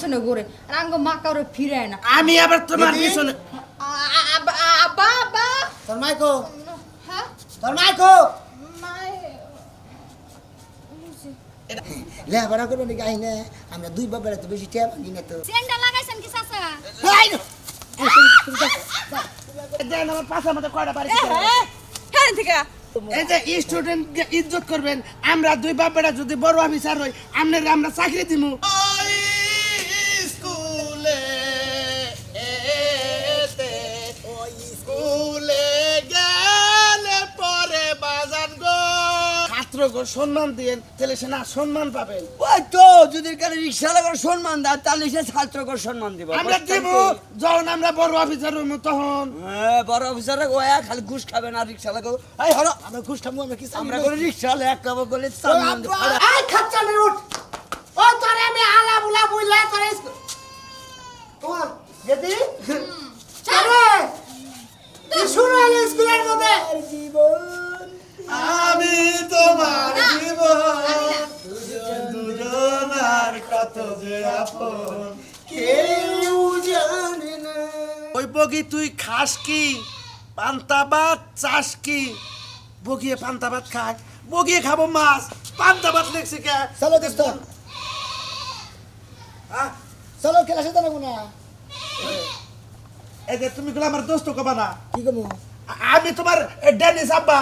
পিছনে ঘুরে আর আঙ্গো মা কাউরে ফিরায় না। আমি আবার তোমার পিছনে আব্বা আব্বা তোর মাইকো হ্যাঁ তোর মাইকো মাই লেখাপড়া করবো নাকি আইনে আমরা দুই বাপ বেড়াতে বেশি টিয়া ভাঙি না তো সেন্ডা লাগাইছেন কি চাচা? দেন আমার পাশার মধ্যে কয়টা বাড়ি হ্যাঁ ঠিক এই যে স্টুডেন্ট ইজ্জত করবেন আমরা দুই বাপ বেটা যদি বড় অফিসার হই আমরা চাকরি দিমু স্কুলে স্কুলে গেলে পরে বাজান গো ছাত্রকে সম্মান দিয়েন তাহলে সে না সম্মান পাবেন ওই তো যদি কারো রিক্সাওয়ালাকে সম্মান দেয় তাহলে সে ছাত্রকে সম্মান দিব আমরা দিব যখন আমরা বড় অফিসার হইব তখন হ্যাঁ বড় অফিসাররা ওয়া খালি ঘুষ খাবে না রিক্সাওয়ালাকে এই হলো আমরা ঘুষ খাবো আমরা কি আমরা করে রিক্সাওয়ালা এক কাপ করে সম্মান দেব এই খাচ্চানে উঠ ও তোরে আমি আলা বুলা বুইলা তোরে তোমার গেদি চলে তুই শুরু হলো স্কুলের মধ্যে জীবন আমি তোমার জীবন দুজন আর কত যে আপন কেউ জানে না ওই বগি তুই খাস কি পান্তা ভাত চাস কি বগিয়ে পান্তা ভাত খায় বগিয়ে খাবো মাছ পান্তা ভাত লেগছে কে চলো দোস্ত আহ, চলো ক্লাসে দাঁড়াবো না এই যে তুমি গুলো আমার দোস্ত কবা না কি করবো আমি তোমার ড্যানিস আব্বা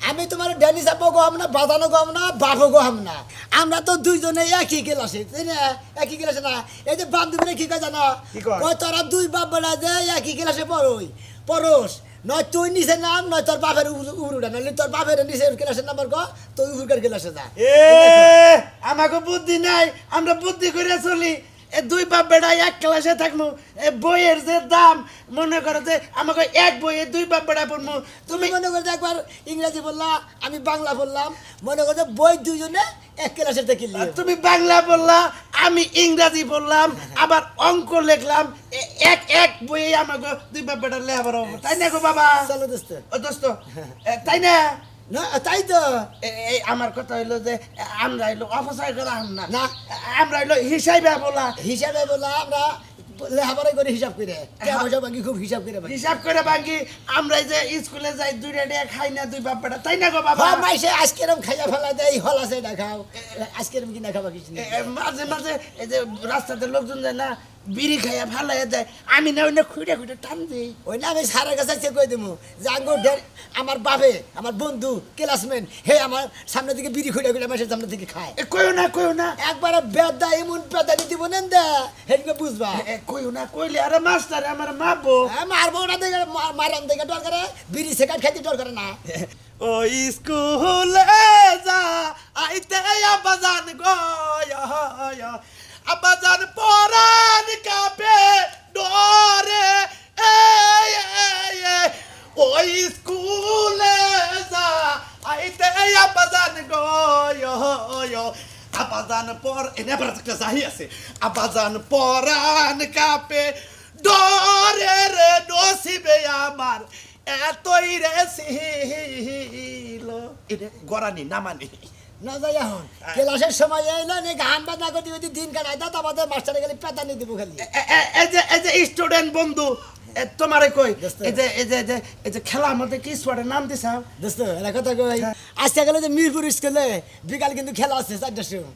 আমি তোমার ড্যানি চাপো গো না বাজানো গো না বাঘো গো না আমরা তো দুইজনে একই ক্লাসে তাই না একই ক্লাসে না এই যে বান্ধবীরা কি কয় জানো কি কয়? কয় তোরা দুই বাপ বেড়া যে একই ক্লাসে পড়োস নয় তুই নিচে নাম নয় তোর বাপের উড়ুটা নইলে তোর বাপের নিচে ক্লাসের নাম্বার কো তুই উপরকার ক্লাসে যা এ আমাকে বুদ্ধি নাই আমরা বুদ্ধি করে চলি এ দুই বাপ বেড়া এক ক্লাসে থাকবো এ বইয়ের যে দাম মনে করো যে আমাকে এক বইয়ে দুই বাপ বেড়া পড়বো তুমি মনে করো যে একবার ইংরেজি বললা আমি বাংলা বললাম মনে করো যে বই দুইজনে এক ক্লাসের থেকে তুমি বাংলা বললা আমি ইংরাজি বললাম আবার অঙ্ক লিখলাম এক এক বইয়ে আমাকে দুই বাপ বেড়া লেখাপড়া হবো তাই না গো বাবা চলো দোস্ত ও দোস্ত তাই না না তাই তো এই আমার কথা হইলো যে আমরা হইলো অপচয় করা না না। আমরা হইলো হিসাবে বলা হিসাবে বললা আমরা লেখাপড়া করে হিসাব করে টাকা পয়সা বাকি খুব হিসাব করে বাকি হিসাব করে বাকি আমরা এই যে স্কুলে যাই দুই রেডে খাই না দুই বাপ বেটা তাই না গো বাবা হ্যাঁ মাইসে আজকেরম খাইয়া ফেলা দেয় হল আছে না খাও আজকেরম কি না খাবা কিছু না মাঝে মাঝে এই যে রাস্তাতে লোকজন যায় না বিড়ি খাইয়া ভালাই দেয় আমি না ওই না খুঁড়ে খুঁড়ে টান দিই ওই না আমি সারের কাছে চেক করে দেবো যে আমার বাপে আমার বন্ধু ক্লাসমেট হে আমার সামনে থেকে বিড়ি খুঁড়ে খুঁড়ে মাসের সামনে থেকে খায় কইও না একবারে বেদা এমন পেদানি দিব নেন দে হেদিকে বুঝবা কইও না কইলে আরে মাস্টার আমার মাপো হ্যাঁ মারবো না দেখে মারান দেখে ডর করে বিড়ি সেকাট খাইতে ডর করে না ও স্কুলে যা আইতে আবাজান গো আবাজান পরান কাপে ডরে ও স্কুলে যা আইতে আবাজান গো আবাজান পর এনে আবার একটা জাহি আছে আবাজান পরান কাপে ডরে রে নসিবে আমার এতই রে ছিল এটা গরানি নামানি না যাই এখন ক্লাসের সময় এলো নে গান বাজনা করতে করতে দিন কাটাই দাও আমাদের মাস্টারে খালি পেতানি দিব খালি এই যে স্টুডেন্ট বন্ধু তোমারে কই দোস্ত। এই যে খেলার মধ্যে কি স্পোর্টের নাম দিছাও দোস্ত এটা কথা কই আজকে গেলে যে মিরপুর স্কুলে বিকাল কিন্তু খেলা আছে 4টার সময়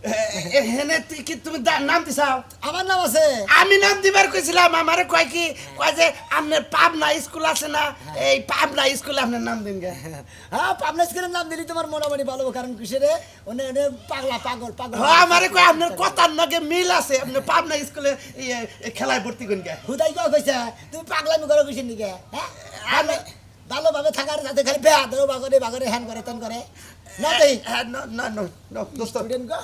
হেনে কি তুমি নাম দিছাও আমার নাম আছে আমি নাম দিবার কইছিলাম আমারে কয় কি কয় যে আপনার পাবনা স্কুল আছে না এই পাবনা স্কুলে আপনার নাম দিন গে হ্যাঁ পাবনা স্কুলের নাম দিলি তোমার মোটামুটি ভালো কারণ কিসেরে ওনে ওনে পাগলা পাগল পাগল হ্যাঁ আমারে কয় আপনার কথার নাকি মিল আছে আপনি পাবনা স্কুলে খেলায় ভর্তি করেন গে হুদাই কয় কইছে তুমি পাগলামি করো কিসের নিকে হ্যাঁ ভালোভাবে থাকার যাতে খালি বেয়া দেও বাগরে হ্যান করে তেন করে না দেই না দোস্ত স্টুডেন্ট গো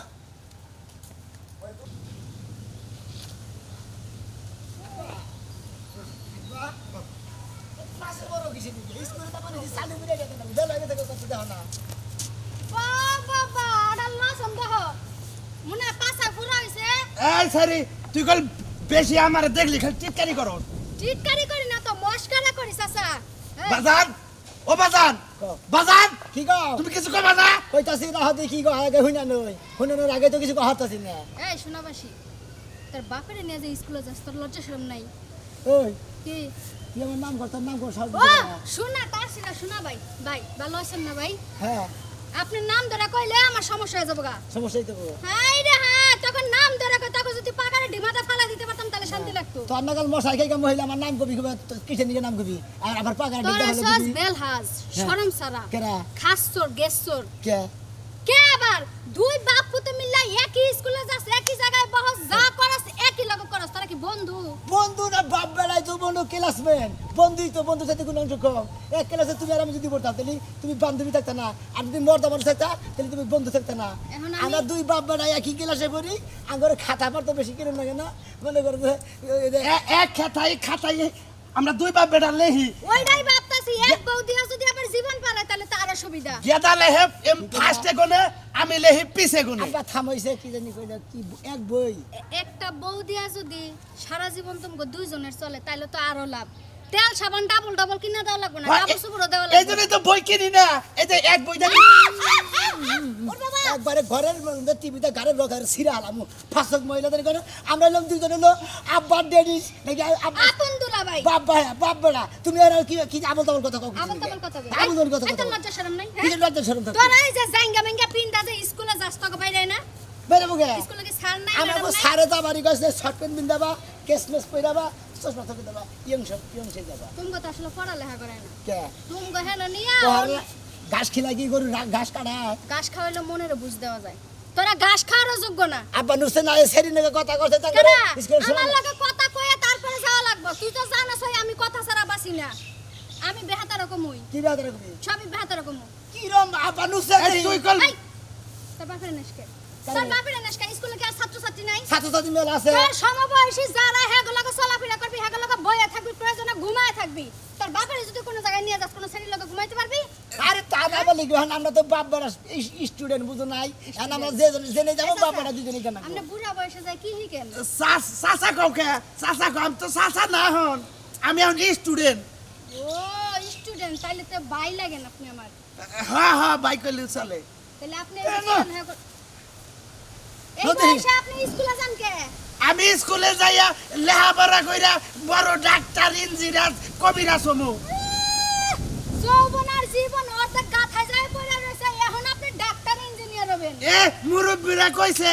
বাবা আড়াল না সন্দেহ মনে পাছা পুরা হইছে এই সারি তুই কল বেশি আমারে দেখলি খালি চিৎকারি করো চিটকারি করি না তো মস্কারা করি চাচা বাজান ও বাজান কি গো তুমি কিছু কবা না কইতাছি না হতে কি গো আগে হুইনা নই হুনানোর আগে তো কিছু হতাছি না এই শোনাবাসি তোর বাপের নিয়ে যে স্কুলে যাস তোর লজ্জা শরম নাই ওই কি তুই আমার নাম কর, তোর নাম কর সব ও শোনা তার সিনা শোনা ভাই ভাই ভালো আছেন না ভাই হ্যাঁ আপনি নাম ধরে কইলে আমার সমস্যা হয়ে যাবে গা সমস্যাই তো হাই রে হ্যাঁ তখন নাম ধরে কই তখন যদি পাকারে ডিমাটা ফালা দিতে পারতাম তাহলে শান্তি লাগতো তোর নাগাল মশাই খাই মহিলা আমার নাম কবি কিসের দিকে নাম কবি আর আবার পাকার তোর দিকে সস বেলহাজ শরম সারা কেরা খাসচোর গেসচোর কে কে আবার দুই বাপ পুতে মিল্লা একই স্কুলে যাস একই জায়গায় বহস যা করস একই লগে করস তারা কি বন্ধু বন্ধু না বাপ বেড়াই তো বন্ধু ক্লাসমেট বন্ধুই তো বন্ধু সাথে কোনো অংশ কম এক ক্লাসে তুমি আর আমি যদি পড়তাম তাহলে তুমি বান্ধবী থাকতে না আর যদি মর্দা মানুষ থাকতা তাহলে তুমি বন্ধু থাকতে না এখন আমি- আমরা দুই বাপ বেড়াই একই ক্লাসে পড়ি আঙ্গরে খাতা পড়তে বেশি কিনে লাগে না মনে করো যে এক খাতাই আমরা দুই বাপ বেটা লেহি ওইটাই ভাবতাছি এক বউ দিয়া যদি আবার জীবন পালায় তাহলে তো আরো সুবিধা গেদা লেহে ফার্স্টে গুনে আমি লেহি পিছে গুনে আব্বা থামাইছে কি জানি কইলা কি এক বই একটা বউ দিয়া যদি সারা জীবন তোমাকে দুইজনের চলে তাহলে তো আরো লাভ তেল সাবান ডাবল ডাবল কিনা দেওয়া লাগবে না ডাবল সুপুরও দেওয়া এই লাগবে জন্যই তো বই কিনি না এই যে এক বই দেখি ওর বাবা একবারে ঘরের মধ্যে টিভিতে ঘরের ঘরে ছিঁড়ে আলাম ফাঁসক মহিলাদের ঘরে আমরা এলাম দুজন হলো আব্বা ডেডিস নাকি আপন দুলা ভাই বাপ বেড়া তুমি আর কি কি আবল তাবল কথা কও আবল তাবল কথা বল আবল তাবল কথা এত কও লজ্জা শরম নাই কি লজ্জা শরম থাকে তোর এই যে জাঙ্গা মেঙ্গা পিন্ডা যে স্কুলে যাস তোকে বাইরে না বেরে বগে স্কুলে কি ছাড় নাই আমরা ম্যাডাম নাই সারে দা বাড়ি গেছে শর্ট প্যান্ট বিন্দাবা কেসমেস পইরাবা চশমা থাকে দাবা ইয়ং সে যাবা তুমি তো আসলে পড়ালেখা করে না কে তুমি হেলো নিয়া তোর ঘাস খিলা কি গরু ঘাস কাটা ঘাস খাওয়াইলে মনের বুঝ দেওয়া যায় তোরা ঘাস খাওয়ারও যোগ্য না আব্বা নুসে না সেরি নাকি কথা করতে তা কেডা স্কুল আমার লগে কথা কয়ে তারপরে যাওয়া লাগবে তুই তো জানাস হই আমি কথা ছাড়া বাসি না আমি বেহাতা রকম হই কি বাদ রাখবি সবই বেহাতা রকম কি রম আব্বা নুসে তুই কল এই তোর বাপের নেশকে তোর বাপের নেশকে স্কুলে কি আর ছাত্রছাত্রী নাই ছাত্র ছাত্রী মেলা আছে তোর সমবয়সী যারা হেগুলোকে চলাফেরা করবি হেগুলোকে বইয়া থাকবি প্রয়োজনে ঘুমায় থাকবি তোর বাপের যদি কোনো জায়গায় নিয়ে যাস কোনো ছেলের লগে ঘুমাইতে পারবি আরে তা না বলি গহন আমরা তো বাপ বড় স্টুডেন্ট বুঝো নাই আর আমরা যে জেনে যাবো বাপ বড় দুজনেই জানা আমরা বুড়া বয়সে যাই কি হিকেন চাচা কাউকে চাচা কাম তো চাচা না হন আমি এখন স্টুডেন্ট ও স্টুডেন্ট তাইলে তো ভাই লাগেন আপনি আমার হ্যাঁ বাইক করলে চলে তাহলে আপনি না। এই নদী। বয়সে আপনি স্কুলে যান কে আমি স্কুলে যাইয়া লেখাপড়া কইরা বড় ডাক্তার ইঞ্জিনিয়ার কবিরাজ হমু যৌবন আর জীবন অর্ধেক গাথায় যায় পড়ে রয়েছে এখন আপনি ডাক্তার ইঞ্জিনিয়ার হবেন এ মুরব্বীরা কইছে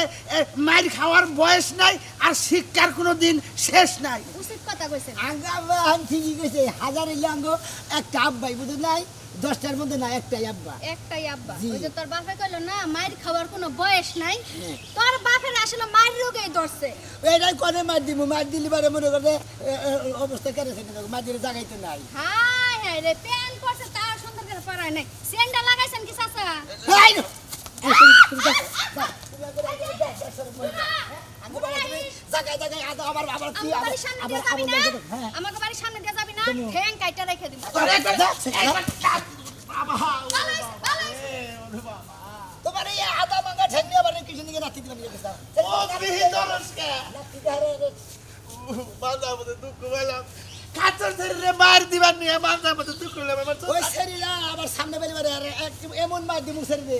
মাইর খাওয়ার বয়স নাই আর শিক্ষার কোনো দিন শেষ নাই উচিত কথা কইছেন আঙ্গা আম ঠিকই কইছে হাজার ইলে আঙ্গো একটা আব্বাই বুঝো নাই 10টার মধ্যে না একটাই আব্বা একটাই আব্বা জি। ওই যে তোর বাপে কইলো না মায়ের খাওয়ার কোনো বয়স নাই হ্যাঁ। তোর বাপের আসলে মায়ের রোগেই ধরছে এটাই কোনে মার দিব মার দিলি বারে মনে করে অবস্থা কেড়ে থেকে মার দিলে জাগাইতে নাই হাই হাই রে প্যান পরছে তার সুন্দর করে পরায় নাই সেন্ডা লাগাইছেন কি চাচা এই নো! জাগাই জাগাই আবার আবার কি আমার বাড়ির সামনে দিয়ে যাবি না হ্যাঁ আমাকে বাড়ির সামনে দিয়ে যাবি না কেন? ঠ্যাং কাইটা রেখে দিব পালাইস, পালাইস। তোমার এই আদা মাঙ্গা ঠেকনি আবার কিছু দিকে নাতি দিকে নিয়ে গেছা ও বিহি দরসকে নাতি ধারে মাথা মধ্যে দুঃখ পেলাম কাঁচর শরীরে মার দিবার নিয়ে মাথা মধ্যে দুঃখ পেলাম আমার ওই সেরিলা আবার সামনে বেরি বারে আর এমন মার দিমু সেরিবে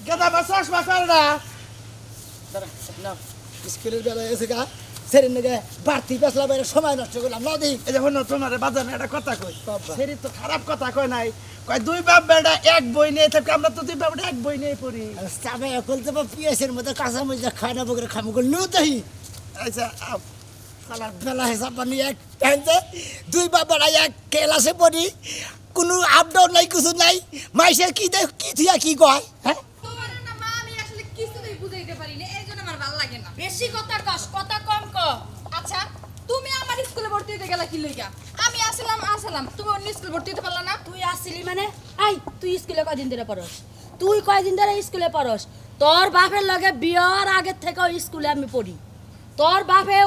গেদা বা চশমা কর না দাঁড়া না স্কুলের বেলা এসে গা সেরিন নাকি বাড়তি পেছলা বাইরে সময় নষ্ট করলাম না দিই এই যখন তোমার বাজারে একটা কথা কই বাবা। সেরি তো খারাপ কথা কয় নাই কয় দুই বাপ বেটা এক বই নিয়ে থাকি আমরা তো দুই বাপ বেটা এক বই নিয়ে পড়ি চাপে এখন তো পিয়াসের মধ্যে কাঁচা মরিচা খায় না বকরে খামু করলে তাই আচ্ছা সালার বেলা হিসাব বানি এক প্যান্টে দুই বাবার এক ক্লাসে পড়ি কোনো আপ ডাউন নাই কিছু নাই মাইসে কি দেখ কি থিয়া কি কয় হ্যাঁ তোমার না মা আমি আসলে কিছুতেই বুঝাইতে পারি না এই জন্য আমার ভালো লাগে না বেশি কথা কস কথা কম ক আচ্ছা তুমি আমার স্কুলে ভর্তি হতে গেলা কি লইগা আমি আসলাম তুমি অন্য স্কুলে ভর্তি হতে পারলা না তুই আসছিলি মানে আই তুই স্কুলে কয়দিন ধরে পড়স তুই কয়দিন ধরে স্কুলে পড়স তোর বাপের লগে বিয়ার আগের থেকে স্কুলে আমি পড়ি তোর বাপের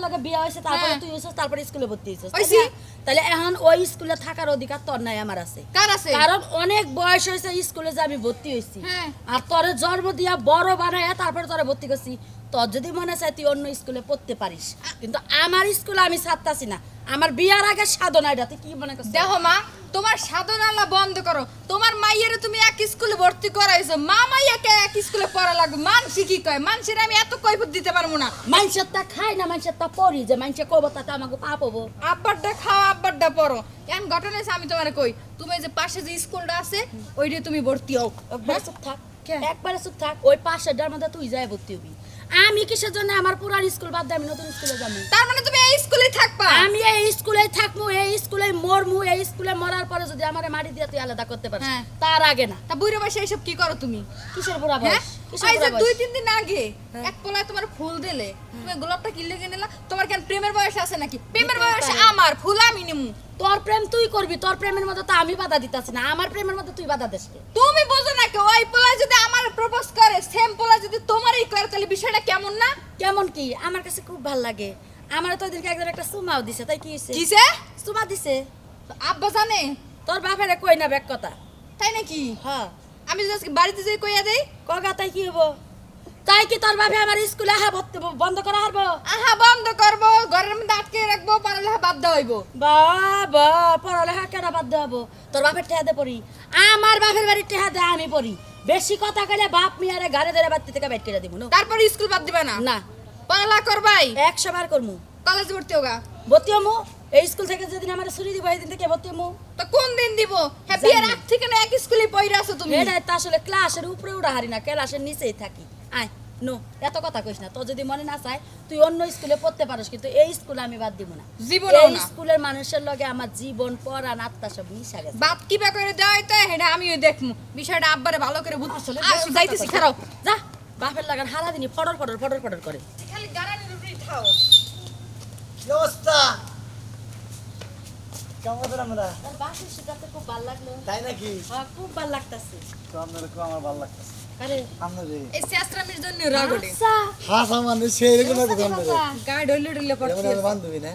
লগে বিয়া হয়েছে তারপরে হ্যাঁ। তুই হইছিস তারপরে স্কুলে ভর্তি হইছিস হইছি। তাহলে এখন ওই স্কুলে থাকার অধিকার তোর নাই আমার আছে কার আছে কারণ অনেক বয়স হয়েছে স্কুলে যে আমি ভর্তি হয়েছি হ্যাঁ। আর তোরে জন্ম দিয়া বড় বানায় তারপরে তোরে ভর্তি করছি তোর যদি মনে চায় তুই অন্য স্কুলে পড়তে পারিস কিন্তু আমার স্কুলে আমি ছাড়তাছি না আমার বিয়ার আগে সাধনা এটা তুই কি মনে করছিস দেখো মা তোমার সাধনালা বন্ধ করো তোমার মাইয়েরে তুমি এক স্কুলে ভর্তি করাইছো মা মাইয়াকে এক স্কুলে পড়া লাগবে মানসি কি কয় মানসির আমি এত কৈফত দিতে পারবো না মানুষের তা খাই না মানুষের তা পড়ি যে মানুষে কব তাতে আমাকে পাপ হবো আব্বারটা খাও আব্বারটা পড়ো এখন ঘটনা আছে আমি তোমারে কই তুমি যে পাশে যে স্কুলটা আছে ওইটাই তুমি ভর্তি হও একবারে চুপ থাক কে? একবারে চুপ থাক ওই পাশেরটার মধ্যে তুই যাই ভর্তি হবি আমি কিসের জন্য আমার পুরান স্কুল বাদ দিয়ে আমি নতুন স্কুলে যাবো তার মানে তুমি এই স্কুলেই থাকবা আমি এই স্কুলে থাকবো এই স্কুলে মরমু এই স্কুলে মরার পরে যদি আমার মাটি দিয়ে তুই আলাদা করতে পারিস হ্যাঁ। তার আগে না তা বুড়ো বয়সে এইসব কি করো তুমি কিসের বুড়া হ্যাঁ বয়স কিসের এই যে বুড়া বয়স? 2-3 দিন আগে এক পোলায় তোমার ফুল দিলে তুমি গোলাপটা কিনলে কিনলা তোমার কেন প্রেমের বয়স আছে নাকি প্রেমের বয়স আমার ফুল আমি নিমু তোর প্রেম তুই করবি তোর প্রেমের মধ্যে তো আমি বাধা দিতাছি না আমার প্রেমের মধ্যে তুই বাধা দিস কে? তুমি বোঝো না কি ওই পোলায় যদি আমার প্রপোজ করে সেম পোলা যদি তোমারই করে তাহলে বিষয়টা কেমন না কেমন কি আমার কাছে খুব ভাল লাগে আমার তো ওইদিনকে একজন একটা সুমাও দিছে তাই কি হইছে কিসে সুমা দিছে আব্বা জানে তোর বাপেরে কই না ব্যাক কথা তাই নাকি হ্যাঁ আমি যদি আজকে বাড়িতে যাই কইয়া দেই কগা তাই কি হবো তাই কি তোর বাপে আমার স্কুলে ভর্তি বন্ধ করা হারবো আহা বন্ধ করবো ঘরের মধ্যে আটকে রাখবো পড়ালেখা বাদ দেওয়া হইব বাবা পড়ালেখা কেনা বাদ দেবো তোর বাপের টেহা দে পড়ি আমার বাপের বাড়ির টেহা দে আমি পড়ি বেশি কথা কইলে বাপ মিয়ারে গাড়ি ধরে বাড়তি থেকে বাইট করে দিব না তারপর স্কুল বাদ দিবা না না পড়ালেখা করবাই 100 বার করমু কলেজ ভর্তি হোগা ভর্তি হমু এই স্কুল থেকে যেদিন আমার ছুটি দিব এই দিন থেকে ভর্তি হমু তো কোন দিন দিব হ্যাঁ বিয়ের জানি। আগ থেকে না এক স্কুলে পড়ে আছো তুমি এটা তো আসলে ক্লাসের উপরে উড়া হারি না ক্লাসের নিচেই থাকি আয় নো এত কথা কইস না তোর যদি মনে না চায় তুই অন্য স্কুলে পড়তে পারিস কিন্তু এই স্কুলে আমি বাদ দিব না জীবনেও এই না। স্কুলের মানুষের লগে আমার জীবন পড়ান আত্মা সব মিশা গেছে বাদ কিবা করে দেওয়া হইতো সেটা আমিও দেখমু বিষয়টা আব্বারে ভালো করে বুঝ আসলে আসলে যাইতেছি খারাপ যা বাপের লাগান হারা দিনই ফটর ফটর ফটর ফটর করে খালি গারানির উপরে থাও কি অবস্থা কেমন আছেন আমরা তোর বাসের শিখাতে খুব ভালো লাগলো তাই নাকি হ্যাঁ খুব ভালো লাগতাছে তো আপনাদের খুব আমার ভালো লাগতেছে আরে আপনাদের এই শাস্ত্রামির জন্য রাগড়ে আচ্ছা হাসা মানে সেই রকম একটা আপনাদের গায়ে ডলে ডলে যেমন পড়ছে আমি বান্ধবী না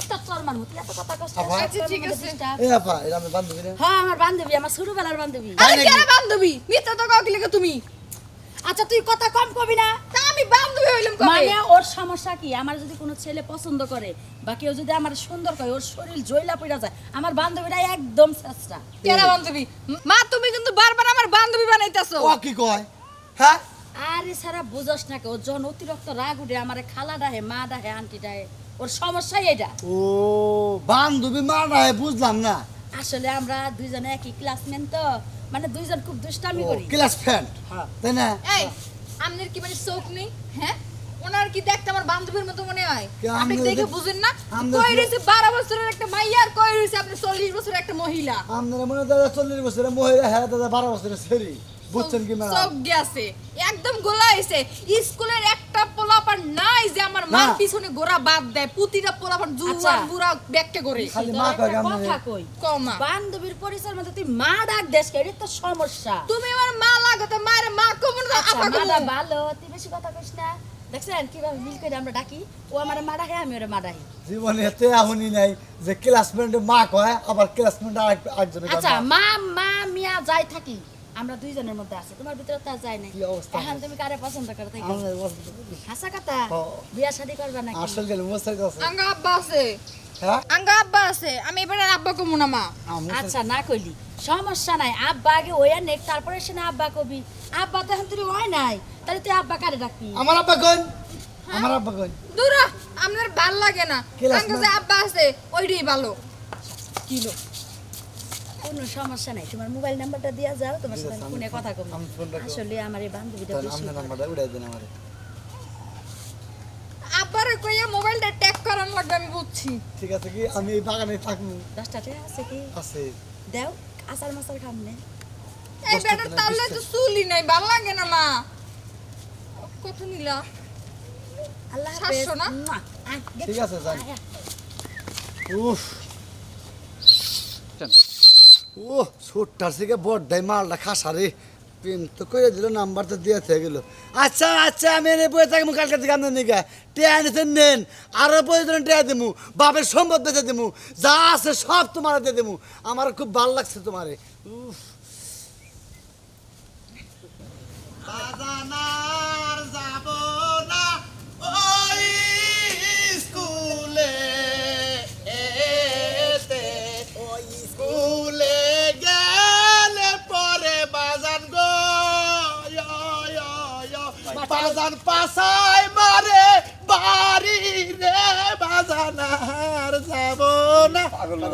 তো তোর মান মতো এত কথা কষ্ট আপা। আচ্ছা, ঠিক আছে। এই আপা এটা আমি বান্ধবী না হ্যাঁ আমার বান্ধবী আমার ছোটবেলার বান্ধবী আরে কেন বান্ধবী মিথ্যা তো কাউ কি লেগে তুমি আচ্ছা তুই কথা কম কবি না তা আমি বান্ধবী হইলাম কবে মানে ওর সমস্যা কি আমার যদি কোনো ছেলে পছন্দ করে বা কেউ যদি আমার সুন্দর করে ওর শরীর জয়লা পড়া যায় আমার বান্ধবীটা একদম চেষ্টা কেন বান্ধবী মা তুমি কিন্তু বারবার আমার বান্ধবী বানাইতাছো ও কি কয় হ্যাঁ আরে সারা বুঝস না কে ওর যখন অতিরিক্ত রাগ উঠে আমার খালা ডাহে মা ডাহে আন্টি ডাহে ওর সমস্যাই এটা ও বান্ধবী মানা বুঝলাম না আসলে আমরা দুইজনে একই ক্লাসমেট তো মানে দুইজন খুব দুষ্টামি ও করি ক্লাস ফ্রেন্ড হ্যাঁ। তাই না এই আমনের কি মানে চোখ নেই হ্যাঁ ওনার কি দেখতে আমার বান্ধবীর মতো মনে হয় কে আপনি আমনের দেখে দেখ- বুঝেন না আমনের কই দেখ- রইছে 12 বছরের একটা মাইয়া আর কই রইছে আপনি 40 বছরের একটা মহিলা আপনারা মনে হয় দাদা 40 বছরের মহিলা হ্যাঁ দাদা 12 বছরের ছেলে বুঝছেন কি ম্যাডাম চোখ গেছে একদম গোলা হইছে স্কুলের একটা পোলাপান নাই যে আমার মার না। পিছনে গোরা বাদ দেয় প্রতিটা পোলাপান আচ্ছা। জুয়ান বুড়া ব্যাককে করে খালি তোর মা একটা কয় কেমন কথা কই কমা বান্ধবীর পরিচয়ের মধ্যে তুই মা ডাক দেশ কে এটা তো সমস্যা তুমি আমার মা লাগতে মারে মা কমন আচ্ছা আপা মাটা কমন ভালো তুই বেশি কথা কইস না দেখছেন কিভাবে মিল করে আমরা ডাকি ও আমার মা ডাকে আমি ওরে মা ডাকি জীবনে এতে এখনই নাই যে ক্লাসমেন্টে মা কয় আবার ক্লাসমেন্ট আরেকজনে কয় আচ্ছা মা। মা মিয়া যাই থাকি আমরা দুইজনের মধ্যে আছে তোমার ভিতরে তো আর যায় নাই কি অবস্থা? এখন তুমি কারে পছন্দ করো তাই আমরা পছন্দ করি। হাসা কথা হ্যাঁ। বিয়া শাদী করবা নাকি আসল গেলে মোস্তার কাছে আঙ্গা আব্বা আছে হ্যাঁ আঙ্গা আব্বা আছে আমি এবারে আব্বা কমু না মা আচ্ছা না কইলি সমস্যা নাই আব্বা আগে ওয়া নেক তারপরে সে না আব্বা কবি আব্বা তো এখন তুই হয় নাই তাহলে তুই আব্বা কারে ডাকবি আমার আব্বা কই আমার আব্বা কই দূর আপনার ভাল লাগে না Classmate? আঙ্গা যে আব্বা আছে ওইটাই ভালো কিলো কোনো সমস্যা নাই তোমার মোবাইল নাম্বারটা দিয়া যাও তোমার ঠিক সাথে আছে, ফোনে কথা কম আমি ফোনটা করব। আসলে আমার এই বান্ধবীটা তাহলে বেশি আপনার নাম্বারটা উড়াই দেন আমারে আব্বার কইয়া মোবাইলটা ট্যাগ করান লাগবে আমি বুঝছি ঠিক আছে কি আমি এই বাগানে থাকবো 10টা টাকা আছে কি আছে দেও আসার মাসার খামনে এই 10 টাকা বেটার না, তাহলে 20 তো চুলি নাই ভাল লাগে না মা কত নিলা আল্লাহ হাফেজ 700 না? মুয়া। আয়, get ঠিক আছে, যান। আয়, আয়। উফ ও ছোট্টার থেকে বড়টাই মালটা খাসারে প্রেম তো করে দিল নাম্বার তো দিয়ে থেকে গেল আচ্ছা আচ্ছা আমি এনে বয়ে থাকবো কালকে থেকে আপনার নিকা টেয়া নিতে নেন আরো প্রয়োজন টেয়া দেবো বাপের সম্পদ বেঁচে দেবো যা আছে সব তোমার দিয়ে দেবো আমার খুব ভালো লাগছে তোমারে উফ বাজানার যাব না ওই স্কুলে করলো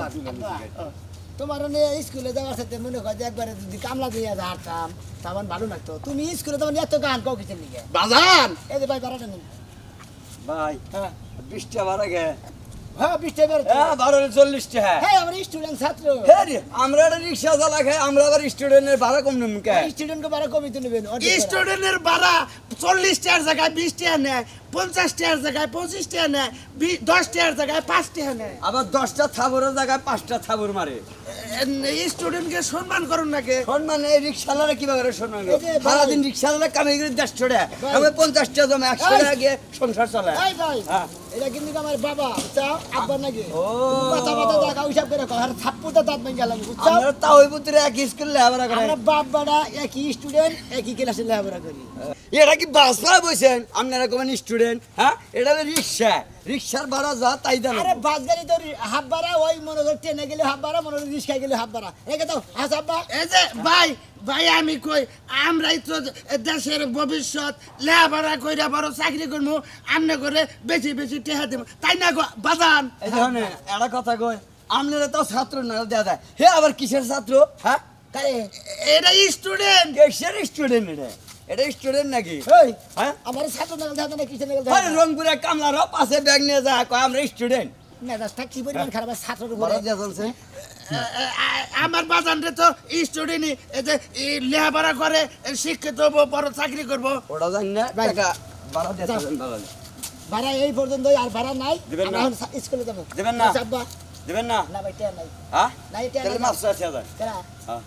তোমার নিয়ে স্কুলে যাওয়ার সাথে মনে হয় যে একবারে যদি কামলা দিয়ে হারতাম তখন ভালো লাগতো। তুমি স্কুলে তখন এত গান কাউ কিছু লিখে বাজান এই যে ভাই বাড়াটা নেন। ভাই হ্যাঁ 20টা ভাড়া গে হ্যাঁ 20 টাকা হ্যাঁ 12 40টা হ্যাঁ আমরা স্টুডেন্ট ছাত্র হ্যাঁ রে, আমরা একটা রিক্সা চালা খাই আমরা আবার স্টুডেন্টের ভাড়া কম নেব কে স্টুডেন্টকে বাড়া কমিয়ে নেবেন স্টুডেন্টের ভাড়া 40 টাকার জায়গায় 20 টাকা নেয়, 50 টাকার জায়গায় 25 টাকা নেয়, 10 টাকার জায়গায় 5 টাকা নেয়। আবার 10টা থাবরের জায়গায় 5টা থাবর মারে স্টুডেন্টকে সম্মান করুন নাকি? সম্মান এই রিক্সাওয়ালা কিভাবে করে সম্মান এই যে ভাই। সারাদিন রিক্সাওয়ালা কামাই করে 150 টাকা আমি 50টা জমা 100 টাকা গিয়ে সংসার চালায় এই ভাই হ্যাঁ। এটা কিন্তু আমার বাবা চাও আব্বা নাকি ও। কথা কথা দেখা হিসাব করে কয় আর থাপ্পুটা দাঁত ভেঙে গেলাম বুঝছো আমরা তাও ওই পুত্রে এক স্কুল লেখাপড়া করে আমরা বাপ বাড়া একই স্টুডেন্ট একই ক্লাসে লেখাপড়া করি এটা কি বাসা বসেন আপনারা কোন স্টুডেন্ট হ্যাঁ এটা হলো রিক্সা রিক্সার ভাড়া যা তাই দেন আরে বাস গাড়ি তো হাফ ভাড়া ওই মনে করে ট্রেনে গেলে হাফ ভাড়া মনে করে রিক্সায় গেলে হাফ ভাড়া রেখে দাও হাস আব্বা এই যে ভাই ভাই আমি কই আমরাই তো দেশের ভবিষ্যৎ, লেখাপড়া কইরা বড় চাকরি করবো, আমনে করে বেশি বেশি টেহা দেবো, তাই না গো বাজান? এই ধরনের একটা কথা কই আপনারা তো ছাত্র না দেয়া যায় হে আবার কিসের ছাত্র হ্যাঁ কারে এটা স্টুডেন্ট। কিসের স্টুডেন্ট এটা স্টুডেন্ট নাকি এই হ্যাঁ আমার ছাত্র নাগাল থাকে না কিসে নাগাল আরে থাকে রংপুরে কামলারও পাশে ব্যাগ নিয়ে যায় কয় আমরা স্টুডেন্ট মেজাজটা কি পরিমাণ খারাপ আর ছাত্রের উপরে বড় দিয়া চলছে আমার বাজানরে তো স্টুডেন্টই, এই যে লেখাপড়া করে শিক্ষিত হবো, বড় চাকরি করবো। ওটা জানি না ভাই। টাকা বাড়া দিয়ে চলেন বাবা ভাড়া এই পর্যন্ত আর ভাড়া নাই দিবেন না? আমরা এখন স্কুলে যাবো দিবেন না? আচ্ছা, আব্বা দেবেন না না ভাই টিয়া নাই হ্যাঁ না এটা তাহলে মাফ চাচ্ছি হাজার কেরা হ্যাঁ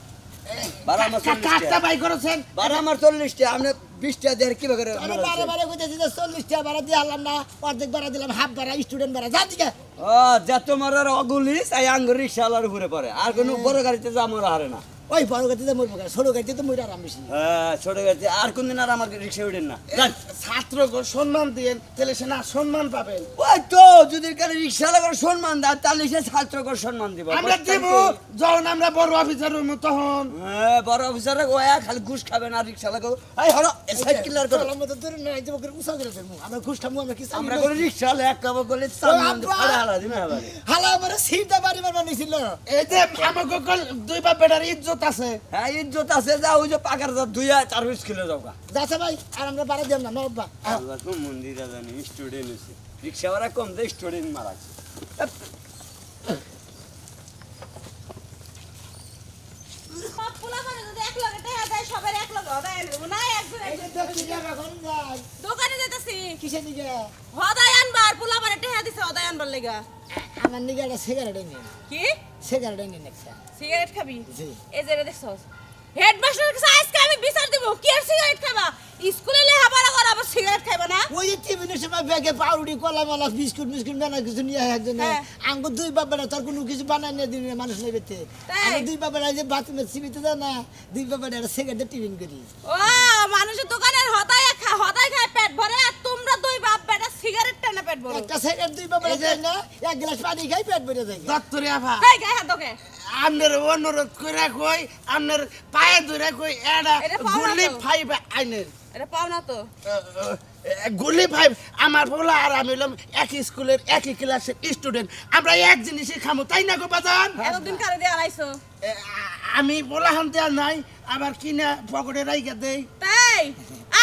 বাড়া আমার 40 কাটটা টাকা বাই করেছেন? বাড়া আমার 40 টাকা আপনি 20 টাকা দিয়ে কি করে আমি বারে বারে কইতেছি যে 40 টাকা ভাড়া দিয়ে আনলাম না অর্ধেক ভাড়া দিলাম হাফ ভাড়া স্টুডেন্ট ভাড়া যা দিকে ও যা তোমার আর অগুলি তাই আঙ্গুর রিক্সাওয়ালার উপরে পড়ে আর কোনো বড় গাড়িতে যা আমার হারে না ওই বড় গাড়িতে মরবো কেন ছোট গাড়িতে তো মরে আরাম বেশি হ্যাঁ ছোট গাড়িতে আর কোনদিন আর আমার রিক্সা উঠেন না যান। ছাত্রকে সম্মান দিয়েন, তাহলে সে না সম্মান পাবেন। ওই তো যদি কারো রিক্সাওয়ালা সম্মান দেয় তাহলে সে ছাত্রকে সম্মান দিব আমরা দেব যখন আমরা বড় অফিসার হবো তখন। হ্যাঁ বড় অফিসারে ওয়া খালি ঘুষ খাবে না রিক্সাওয়ালাকে এই হলো সাইড কিলার করো আমরা তো দূরে নাই যাবো করে উসা করে দেবো আমরা ঘুষ খাবো আমরা কি আমরা করে রিক্সাওয়ালা এক কাপ করলে সামনে আব্বা। ফাড়া হালা দিন আবার হালা আমার সিটটা বাড়ি মারবা নিছিল এই যে আমাকে দুই বাপ বেটার ইজ্জত আছে। হ্যাঁ ইজ্জত আছে যা ওই যে পাকার যা 2-4 কিলো যাও গা যাচ্ছে ভাই আর আমরা বাড়া দিলাম না নব্বা আল্লাহ তো মন্দিরে জানি স্টুডেন্ট আছে রিক্সাওয়ালা কম দে স্টুডেন্ট মারাছে সব পোলাপানে যদি এক লগে দেখা যায় সবার এক লগে হদায় আনবো না দোকানে যাইতাছি কিসে দিকে হদায় আনবার পোলাপানে টেহা দিছে হদায় আনবার লাগা আমার নিকে একটা সিগারেট এনে কি সিগারেট এনে একটা সিগারেট খাবি জি। এই যে দেখছস হেডমাস্টার কাছে আজকে আমি বিচার দেব কি আর সিগারেট খাবা স্কুলে লেখাপড়া করা আবার সিগারেট খাইবা না ওই যে টিফিনের সময় ব্যাগে পাউরুটি কলা মালা বিস্কুট মিস্কুট বানা কিছু নিয়ে একজন হ্যাঁ। আঙ্গু দুই বাবারা তোর কোনো কিছু বানাই নিয়ে দিন মানুষ নেবেতে তাই? আমি দুই বাবারা যে বাথরুমে সিবিতে যায় না দুই বাবারা একটা সিগারেট টিফিন করি ও মানুষের দোকানের হদায় খায় পেট ভরে আর তোমরা দুই বাপ বেটা সিগারেট টানা পেট ভরে একটা সিগারেট দুই বাবারা খাই না এক গ্লাস পানি খাই পেট ভরে যায় দত্তরে আভা এই গায়ে হাত দোকে আপনার অনুরোধ করে কই, আপনার পায়ে ধরে কই, এটা এটা পাও না গুলি তো। 5 আইনের এটা পাও না তো গুলি 5 আমার বলা আর আমি হলাম একই স্কুলের একই ক্লাসের স্টুডেন্ট, আমরা এক জিনিসই খামো, তাই না গো বাজান? এতদিন কারে দিয়ে আনাইছো আমি বলা হানতে আর নাই, আবার কিনা পকেটে রাইখা দেই। তাই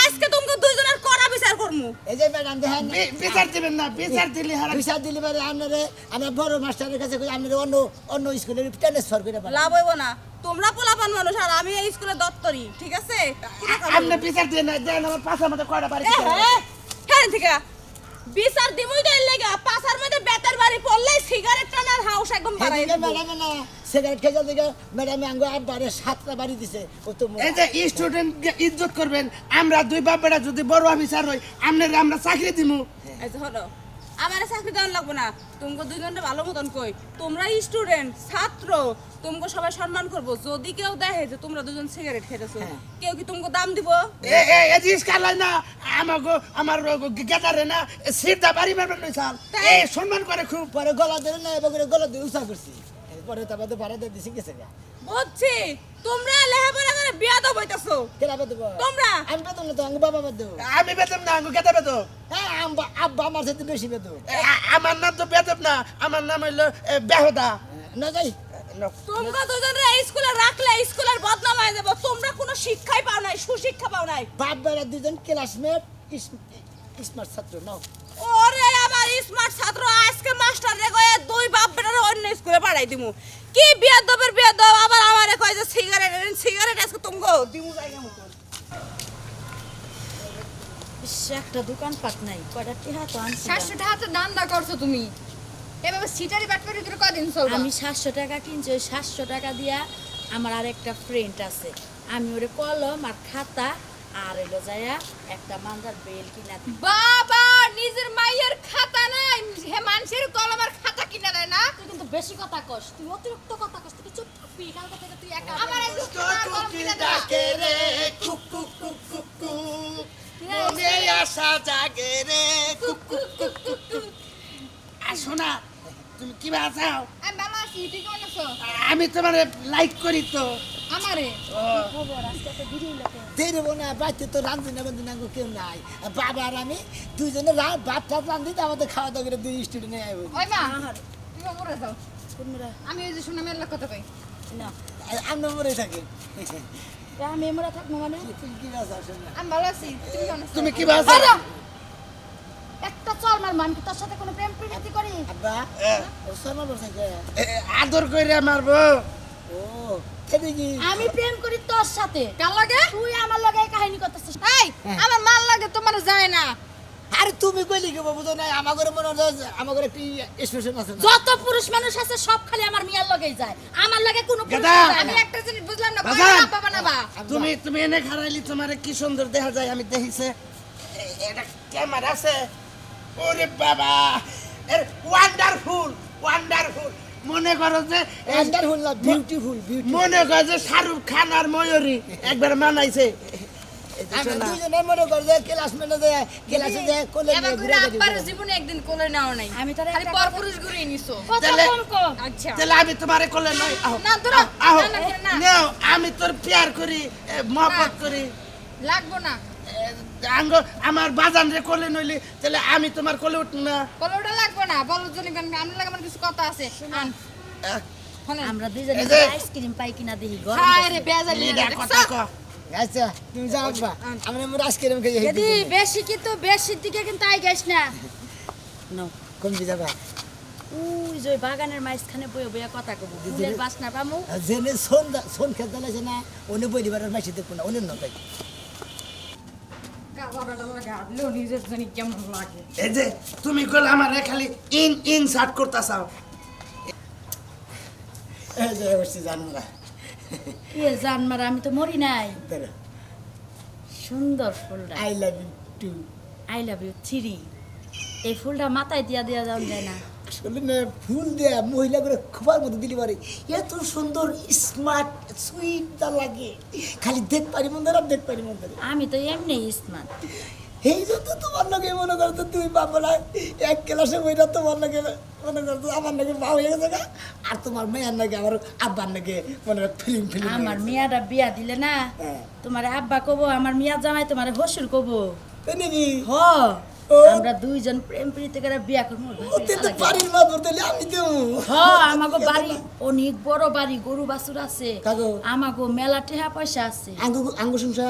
আজকে তোমাকে দুইজনের করা বিচার করমু এই যে ম্যাডাম দেখেন বিচার দিবেন না, বিচার দিলে হারা বিচার দিলে পারে আপনারে আমরা বড় মাস্টারের কাছে কই আপনারে অন্য অন্য স্কুলের ট্রান্সফার করে পারেন লাভ হইব না তোমরা পোলাপান মানুষ আর আমি এই স্কুলে দত্তরি ঠিক আছে আপনি বিচার দিয়ে না দেন, আমার পাশার মধ্যে কয়টা বাড়ি হ্যাঁ ঠিক আছে বিচার দিমুই দেন লাগা পাছার মধ্যে বেতার বাড়ি পড়লে সিগারেট টানার হাউস একদম বাড়াই এদিকে ম্যাডাম না সিগারেট খেয়ে দিকে ম্যাডাম আঙ্গো আব্বারে 7টা বাড়ি দিছে ও তো এই যে স্টুডেন্ট ইজ্জত করবেন, আমরা দুই বাপ বেটা যদি বড় অফিসার হই আপনার আমরা চাকরি দিমু। এই যে হলো আমার চাকরি দেওয়ার লাগবে না তোমাকে দুইজনের ভালো মতন কই তোমরা স্টুডেন্ট ছাত্র তোমাকে সবাই সম্মান করবো যদি কেউ দেখে যে তোমরা দুজন সিগারেট খেতেছো কেউ কি তোমাকে দাম দিব এই জিনিস কালাই না আমাকে আমার গেটারে না সিটটা বাড়ি মারবেন নই স্যার, তাই? এই সম্মান করে খুব। পরে গলা ধরে না এবার গলা দিয়ে উঁচা করছি পরে তারপরে ভাড়া দিয়ে দিছি গেছে গা বুঝছি তোমরা লেখাপড়া করে বিয়া তো বইতাছো কেনা দেবো তোমরা আমি পেতাম না তো আঙ্গো বাবা বাদ দেবো আমি বেতন না, আমাকে গেটা বেতন। হ্যাঁ আব্বা আমার সাথে বেশি পেতো আমার নাম তো বেতন না, আমার নাম হইলো বেহদা। না যাই তোমরা দুজনে স্কুলে রাখলে স্কুলের বদনাম হয়ে যাবে। তোমরা কোনো শিক্ষাই পাও নাই, সুশিক্ষা পাও নাই। বাপ বেড়া দুজন ক্লাসমেট স্মার্ট ছাত্র নাও। ওরে আমার স্মার্ট ছাত্র, আজকে মাস্টার রে কয়ে দুই বাপ বেটারে অন্য স্কুলে পাঠাই দিমু। কি বিয়াদবের বিয়াদব, আবার আমারে কয় যে সিগারেট আজকে তুমগো দিমু জায়গা মতো। একটা দোকান পাট নাই, কয়টা টিহা তো আনছি না। 700 টাকা তো দান্দা করছো তুমি, এভাবে সিটারি বাটপারি করে কদিন চলবে? আমি 700 টাকা কিনছি, ওই 700 টাকা দিয়া আমার আর একটা ফ্রেন্ড আছে, আমি ওরে কলম আর খাতা আর এলো যায়া একটা মান্দার বেল কিনা দিই। বাবা নিজের মায়ের খাতা নাই, হে মানুষের কলম আর খাতা কিনা দেয় না। তুই কিন্তু বেশি কথা কস, তুই অতিরিক্ত কথা কস, তুই চুপ থাকবি, কালকে থেকে তুই একা আমার এই কলম কিনা দেয় না। ডাকে রে cook cook cook cook cook, মনে আশা জাগে রে cook cook cook cook cook. আসো না, তুমি কি বাঁচাও? আমি ভালো আছি, তুই কেমন আছো? আমি তোমার লাইক করি তো। আমারে খবর আজকে তো বিড়ি লোকে দেরি না বাড়িতে তো রান্ধি না কেউ নাই, বাবা আর আমি দুইজনে ভাত টাত রান্ধি, আমাদের খাওয়া দাওয়া করে দুই স্টুডেন্ট আইব। ওই মা তুই মরে যাও, কোনরা আমি ওই যে শুনে মেলার কথা কই। না আমরা মরে থাকি। আমি এমরা থাকবো মানে তুমি কি বাঁচাও শোনা? আমি ভালো আছি, তুমি কেমন আছো? তুমি কি বাঁচাও? একটা চল মার মান কি তোর সাথে কোনো প্রেম প্রীতি করি? আব্বা ও শর্মা বসে আদর করে মারবো। ও খেতে কি আমি প্রেম করি তোর সাথে, কাল লাগে? তুই আমার লগে এই কাহিনী করতেছিস। এই আমার মাল লাগে, তোমার যায় না। আরে তুমি কইলি কি বুঝো না, আমার ঘরে মনে হয় আমার ঘরে একটি স্পেশাল আছে না। যত পুরুষ মানুষ আছে সব খালি আমার মিয়ার লগেই যায়, আমার লগে কোনো পুরুষ গাদা। যায় আমি না। একটা জিনিস বুঝলাম না, বাজান। বাবা না বা তুমি এনে খারাইলি, তোমার কি সুন্দর দেখা যায়, আমি দেখিছে। এটা ক্যামেরা আছে। ওরে বাবা, এর ওয়ান্ডারফুল ওয়ান্ডারফুল। মনে করো যে ওয়ান্ডারফুল না, বিউটিফুল বিউটি। মনে করো যে শাহরুখ খান আর ময়ূরী একবার মানাইছে। আমরা দুইজনে মনে কর যে ক্লাসমেটে যে ক্লাসে যে কোলে এবার নিয়ে ঘুরে ঘুরে আব্বার জীবনে একদিন কোলে নেওয়া নাই, আমি তোরে খালি একটা পর কথা- পুরুষ ঘুরে নিছো। কথা তাহলে- কম কর। আচ্ছা তাহলে আমি তোমারে কোলে নই। আহো না, ধরো। আহো না, না, না। নাও, আমি তোর প্যার করি, মহব্বত করি। লাগবো না, আঙ্গ আমার বাজান রে কোলে নইলি, তাহলে আমি তোমার কোলে উঠ না। কোলেটা লাগবো না, বলো জনি আমি লাগে আমার কিছু কথা আছে। আন আহ, শোনেন আমরা দুইজনে এই যে- আইসক্রিম পাই কিনা দেখি গরম হায় করছে। রে বেজালি লিডা কথা ক। আচ্ছা তুমি যাও আব্বা, আমরা মোর আইসক্রিম খাই যদি বেশি কিন্তু বেশির দিকে কিন্তু আই গাইস না। নাও কোন যাবা ওই যে ওই বাগানের মাঝখানে বয়ে বয়ে কথা কব, ফুলের বাসনা পামু। জেনে সোন খেতে লাগছে না, ওনে পরিবারের মাসে দেখবো না, ওনে নয় কাবাটা লাগা আদলেও নিজের জনি কেমন লাগে। এই যে তুমি কল আমার খালি ইনসার্ট করতাছাও। এই যে বসছি জানো না কি জান মারা, আমি তো মরি নাই। সুন্দর ফুলটা, I love you too. I love you 3। এই ফুলটা মাথায় দিয়া দিয়া যাওয়া যায় না। আসলে না ফুল দেয়া মহিলা করে খোপার মতো দিলি পারে, এত সুন্দর স্মার্ট সুইট তা লাগে, খালি দেখ পারি মন্দির আর দেখ পারি মন্দির। আমি তো এমনি স্মার্ট। এই জন্য তোমার নাকি মনে করতো তুই বাবা এক ক্লাসে বইটা তোমার নাকি মনে করতো আমার নাকি মা হয়ে গেছে গা, আর তোমার মেয়ের নাকি আমার আব্বার নাকি মনে ফিলিং ফিলিং। আমার মিয়াটা বিয়া দিলে না, হ্যাঁ। তোমার আব্বা কব, আমার মিয়া জামাই তোমার হসুর কব। তাই নাকি হ ও। আমরা দুইজন প্রেম প্রীতি করে বিয়া করবো। ওতে তো বাড়ির মা ধরতে আমি তো হ আমাগো বাড়ি অনেক বড় বাড়ি, গরু বাছুর আছে, কাগো? আমাগো মেলা টেহা পয়সা আছে। আঙ্গু শুনছা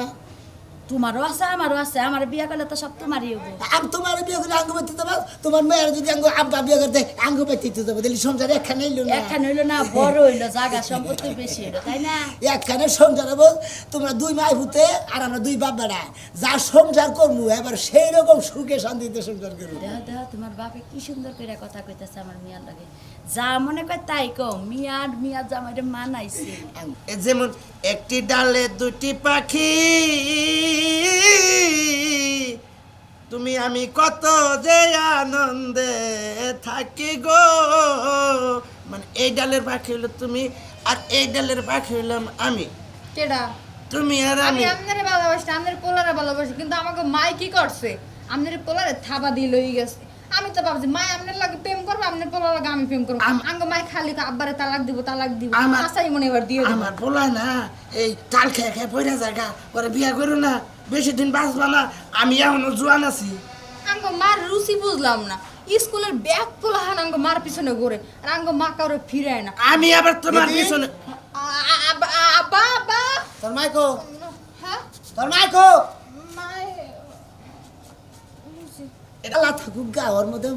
তোমারও আছে আমারও আছে, আমার বিয়া করলে তো সব তোমারই হবো। আমি তোমার বিয়ে করে আঙ্গু পাইতে দেবো, তোমার মেয়ের যদি আঙ্গু আব্বা বিয়ে করতে আঙ্গু পাইতে দেবো, তাহলে সংসার একখানে এলো না। একখান হইলো না, বড় হইলো, জায়গা সম্পত্তি বেশি হইলো, তাই না? একখানে সংসার হবো, তোমরা দুই মাই ভূতে আর আমরা দুই বাপ বেড়া, যা সংসার করবো এবার সেই রকম সুখে শান্তিতে সংসার করবো। দেহ দেহ তোমার বাপে কি সুন্দর করে কথা কইতেছে আমার মিয়ার লাগে, যা মনে কয় তাই কম। মিয়া জামাইরে মানাইছে। এ যেমন একটি ডালে দুটি পাখি, তুমি আমি কত যে আনন্দে থাকি গো। মানে এই ডালের পাখি হইলো তুমি, আর এই ডালের পাখি হইলাম আমি। কেডা? তুমি আর আমি আমি। আপনারে ভালোবাসি, আপনার পোলারে ভালোবাসি, কিন্তু আমাকে মাই কি করছে? আপনার পোলারে থাবা দিয়ে লই গেছে। আমি তো ভাবছি মাই আপনার লাগে প্রেম করবে, আপনার পোলার লাগে আমি প্রেম করবো। আঙ্গ মাই খালি আব্বারে তালাক দিব তালাক দিব, আমার- আসাই মনে এবার দিয়ে দিব। আমার বলা না এই তাল খেয়ে খেয়ে পড়ে জায়গা পরে বিয়া করো না, বেশি দিন বাঁচবা না। আমি এখনো জোয়ান আছি। আঙ্গ মার রুচি বুঝলাম না স্কুলের ব্যাগ পোলাহান আঙ্গ মার পিছনে ঘুরে আর আঙ্গ মা কারো ফিরায় না আমি আবার তোমার দিদি? পিছনে আব্বা আব্বা তোর মাইকো হ্যাঁ তোর মাইকো মাই আল্লাহ থাকুক গা ওর মধ্যে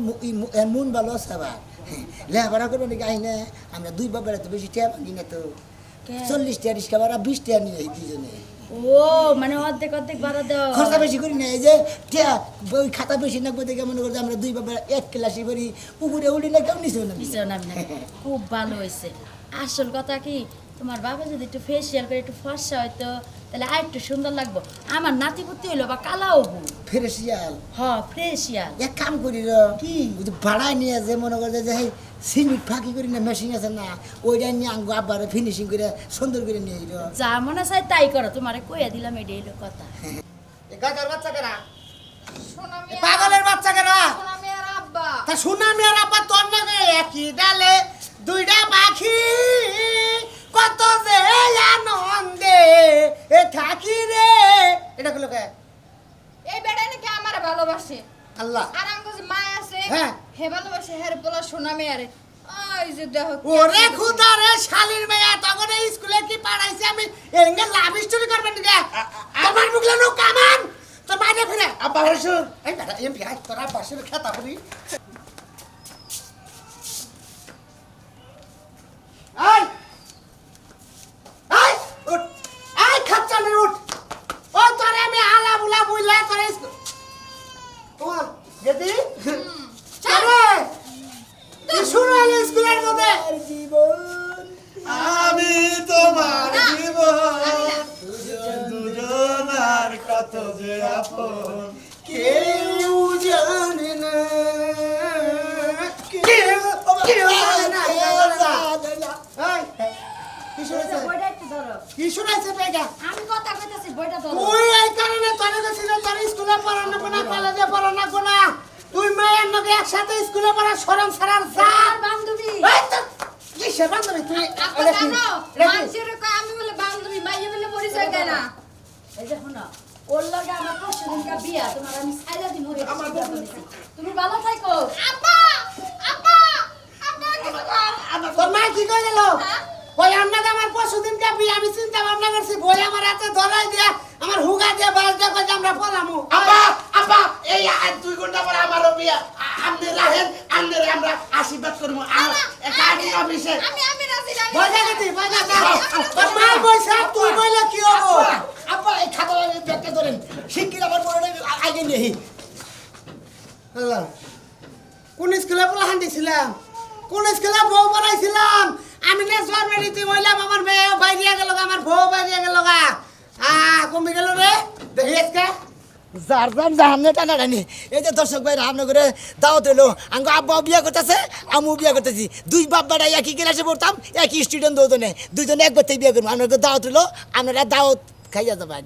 মন ভালো আছে আবার লেখাপড়া করবো নাকি আইনে আমরা দুই বাবার তো বেশি টিয়া ভাঙি না তো 40 টিয়া রিক্সা ভাড়া 20 টিয়া নিয়ে এই দুজনে ও মানে অর্ধেক অর্ধেক ভাড়া দেওয়া খরচা বেশি করি না এই যে টিয়া বই খাতা বেশি নাকবো দেখে মনে করছে আমরা দুই বাবার এক ক্লাসে করি উপরে উঠি না কেউ নিচেও না পিছনে নামি না। খুব ভালো হয়েছে আসল কথা কি তোমার বাবা যদি একটু ফেসিয়াল করে একটু ফর্সা হয়তো তাহলে আর একটু সুন্দর লাগবো আমার নাতিপুতি হইলো বা কালাও হবো ফেরেশিয়াল হ ফ্রেশিয়াল এক কাম করি র কি ওই যে ভাড়ায় নিয়ে যে মনে করছে যে এই সিমেন্ট ফাঁকি করি না মেশিন আছে না ওইটা নিয়ে আঙ্গো আবার ফিনিশিং করে সুন্দর করে নিয়ে র যা মনে চাই তাই করো তোমারে কইয়া দিলাম এটাই হলো কথা গাজার বাচ্চা কেনা সোনা মিয়া পাগলের বাচ্চা কেনা সোনা মিয়ার আব্বা তা সুনামি আর আব্বা তোর নামে একই ডালে দুইটা পাখি কত যে আনন্দে এ থাকি রে এটা গুলো কে এই বেটা নাকি আমার ভালোবাসে আল্লাহ আর আঙ্গ যে মা আছে হ্যাঁ। হে ভালোবাসে হের পোলা সোনা মিয়ারে ওই যে দেখো কি ওরে আছে। খুদা রে শালির মেয়া তখন এই স্কুলে কি পড়াইছে আমি এঙ্গে লাভ স্টোরি করবেন দিকে তোমার মুখলে নো কামান তোর বাইরে ফিরে আব্বা হসুর এই বেটা এম ভাই তোরা পাশে খেতা বলি আই আই উঠ আই খাচ্চা নে উঠ ও তোরে আমি আলা বুলা বুইলা তোরে তোমার গেদি চলে তুই শুনো আলে স্কুলের মধ্যে জীবন আমি তোমার জীবন দুজন আর কত যে আপন কেউ জানে না কেউ জানে না এই, কি শুনেছে বইটা একটু ধরো কি শুনেছে বেগা আমি কথা কইতাছি বইটা ধরো তুই এই কারণে তোরে গেছিল তোর স্কুলে পড়ানো কোনা কলেজে পড়ানো কোনা তুই মায়ের নগে একসাথে স্কুলে পড়া শরম ছাড়ার যা আর বান্ধবী এই তো কিসের বান্ধবী তুই আব্বা এটা কি? জানো এটা কি? মানুষের কয় আমি বলে বান্ধবী মাইয়ে বলে পরিচয় দেয় না এই যে শোনো ওর লগে আমার পরশু দিনকা বিয়া তোমার আমি ছাইলা দিব আমার তুমি ভালো থাকো আব্বা আব্বা আব্বা কিছু কর তোর মা কি কই গেল হ্যাঁ? ওই আপনাদের আমার পরশুদিন কাপি আমি চিন্তা ভাবনা করছি বই আমার হাতে ধরাই দিয়া আমার হুগা দিয়ে বাড়িতে কই আমরা পলামু আব্বা আব্বা এই আর 2 ঘন্টা পরে আমারও বিয়া আপনি রাহেন আপনি আমরা আশীর্বাদ করবো একটা আগে অফিসে আমি রাজি না বই গেতি বই গা তোর মা বইছে তুই বইলে কি হবো আব্বা এই খাতা ব্যাগটা ধরেন শিগগির আমার বড় আগে নেই আল্লাহ কোন স্কুলে পলাহান দিছিলাম কোন স্কুলে বউ পড়াইছিলাম আমি না জোর বাড়িতে বললাম আমার মেয়ে বাইরিয়া গেল আমার বউ বাইরিয়া গেল গা কমে গেল রে দেখি আজকে যার যার জাহান্নে টানা টানি এই যে দর্শক ভাই রামনগর করে দাওয়াত হলো আঙ্গ আব্বা বিয়া করতেছে আমু বিয়া করতেছি দুই বাব্বাটা একই ক্লাসে পড়তাম একই স্টুডেন্ট দুজনে দুজনে একবার থেকে বিয়া করবো আপনাকে দাওয়াত হলো আপনারা দাওয়াত খাইয়া যাবেন